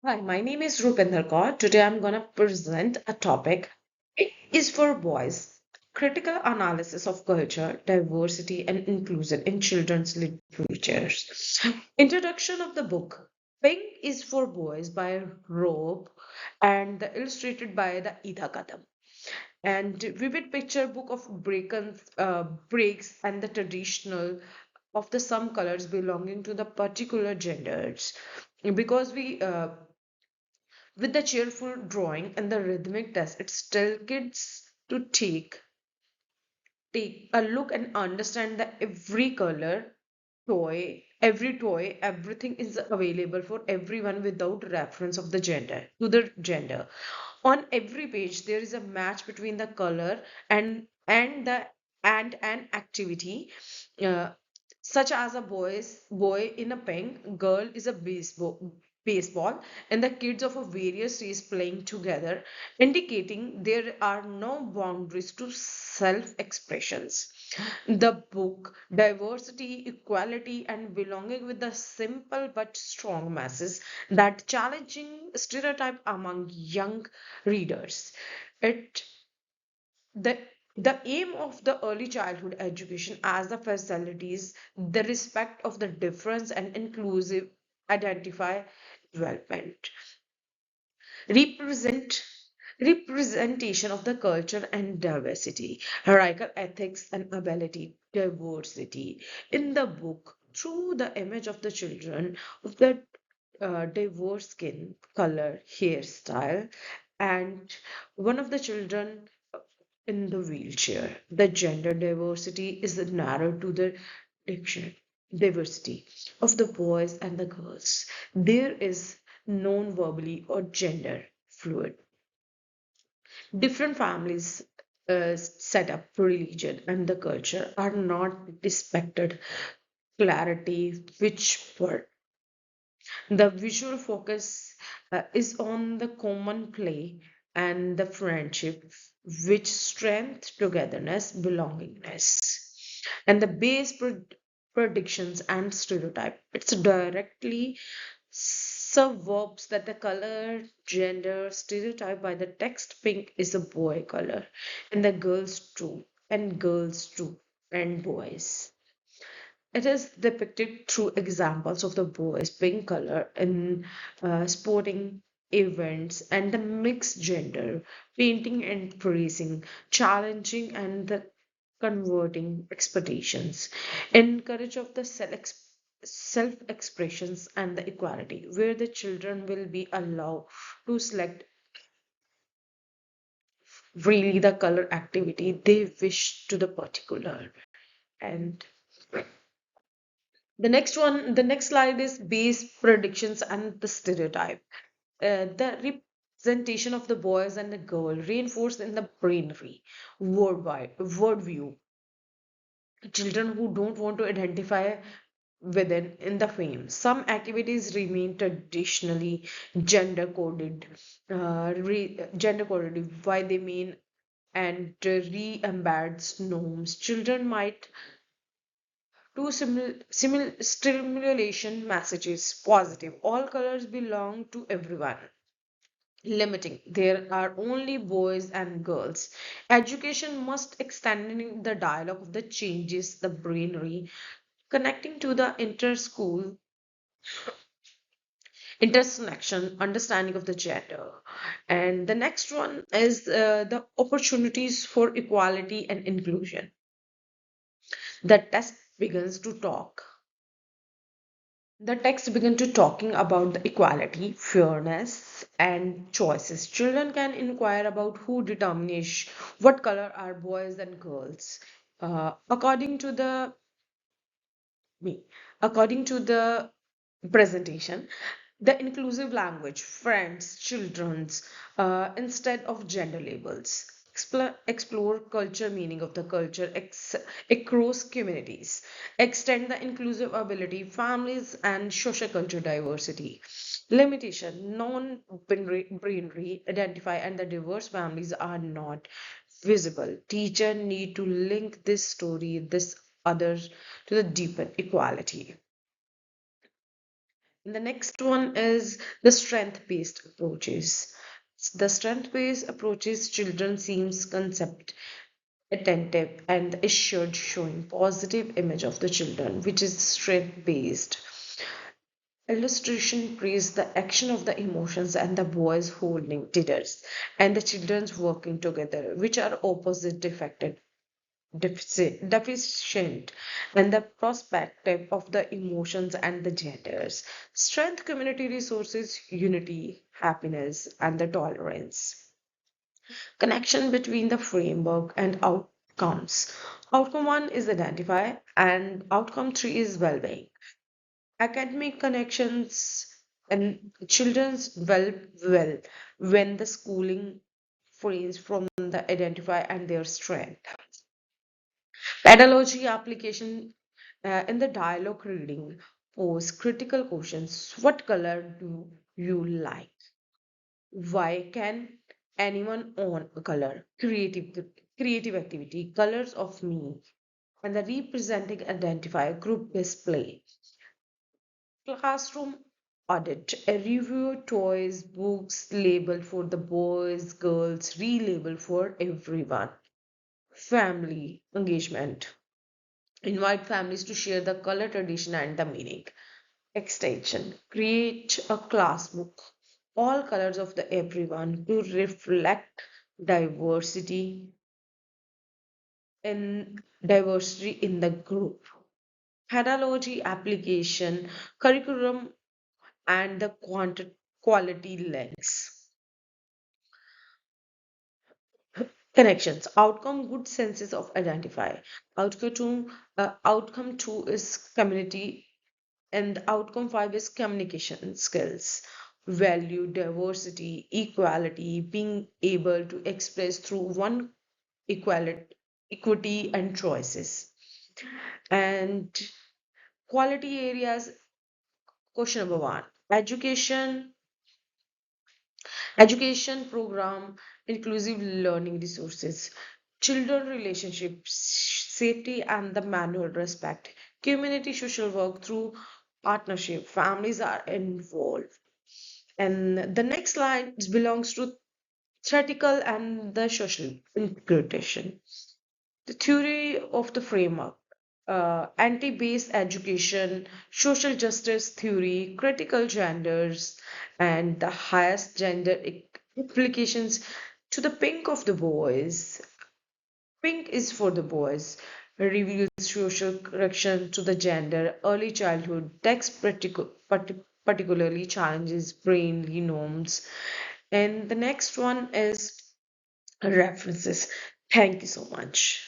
Hi, my name is Rupinder Kaur. Today I'm going to present a topic. It is for boys. Critical analysis of culture, diversity, and inclusion in children's literatures. Introduction of the book. Pink is for boys by Robe and illustrated by the Ida Kadam. And vivid picture book of breaks and the traditional of the some colors belonging to the particular genders because we with the cheerful drawing and the rhythmic test, it still gets to take a look and understand that every toy, everything is available for everyone without reference of the gender to the gender. On every page, there is a match between the color and the and an activity. Uh, Such as a boy in a pink, girl is a baseball, and the kids of a various race playing together, indicating there are no boundaries to self-expressions. The book, diversity, equality, and belonging with the simple but strong masses that challenging stereotype among young readers. It the the aim of the early childhood education as the facilities the respect of the difference and inclusive identify development represent representation of the culture and diversity, hierarchical ethics and ability, diversity. In the book, through the image of the children of the diverse skin, color, hairstyle, and one of the children in the wheelchair. The gender diversity is narrowed to the diction diversity of the boys and the girls. There is non-verbally or gender fluid. Different families set up religion and the culture are not respected clarity which word. The visual focus is on the common play and the friendship, which strength, togetherness, belongingness, and the predictions and stereotype. It's directly subverbs that the color, gender stereotype by the text pink is a boy color, and the girls too, and boys. It is depicted through examples of the boys pink color in sporting events and the mixed gender, painting and praising, challenging and the converting expectations, encourage of the self-expressions and the equality, where the children will be allowed to select really the color activity they wish to the particular. And the next slide is base predictions and the stereotype. The representation of the boys and the girl reinforced in the brainry, worldview. Children who don't want to identify within in the frame. Some activities remain traditionally gender coded, gender coded, why they mean and re-embeds norms. Children might two stimulation messages positive. All colors belong to everyone. Limiting. There are only boys and girls. Education must extend in the dialogue of the changes the brain connecting to the inter-school intersection understanding of the gender. And the next one is the opportunities for equality and inclusion. The test begins to talk The text begins to talking about the equality, fairness, and choices. Children can inquire about who determines what color are boys and girls. According to me, according to the presentation, the inclusive language, friends, children's, instead of gender labels. Explore culture meaning of the culture across communities. Extend the inclusive ability, families, and social culture diversity. Limitation, non-binary identify and the diverse families are not visible. Teacher need to link this story, this others to the deeper equality. The next one is the strength-based approaches. The strength-based approaches children seems concept attentive and assured, showing positive image of the children, which is strength-based. Illustration praise the action of the emotions and the boys holding titters and the children's working together, which are opposite defected deficient and the perspective of the emotions and the genders. Strength, community resources, unity, happiness, and the tolerance. Connection between the framework and outcomes. Outcome one is identify, and outcome three is well being. Academic connections and children's well when the schooling frames from the identify and their strength. Pedagogy application in the dialogue reading pose critical questions. What color do you like? Why can anyone own a color? Creative activity, colors of me, and the representing identifier group display. Classroom audit, a review toys, books, label for the boys, girls, relabel for everyone. Family engagement. Invite families to share the color tradition and the meaning. Extension. Create a class book. All colors of the everyone to reflect diversity in the group. Pedagogy application, curriculum and the quality lens. Connections. Outcome good senses of identify. Outcome two is community and outcome five is communication skills, value, diversity, equality, being able to express through one equality, equity and choices. And quality areas, question number one, education program, inclusive learning resources, children relationships, safety and the manual respect, community social work through partnership, families are involved. And the next slide belongs to theoretical and the social integration. The theory of the framework, anti-based education, social justice theory, critical genders, and the highest gender implications to the pink of the boys. Pink is for the boys, reveals social correction to the gender, early childhood, text particularly challenges brainly norms. And the next one is references. Thank you so much.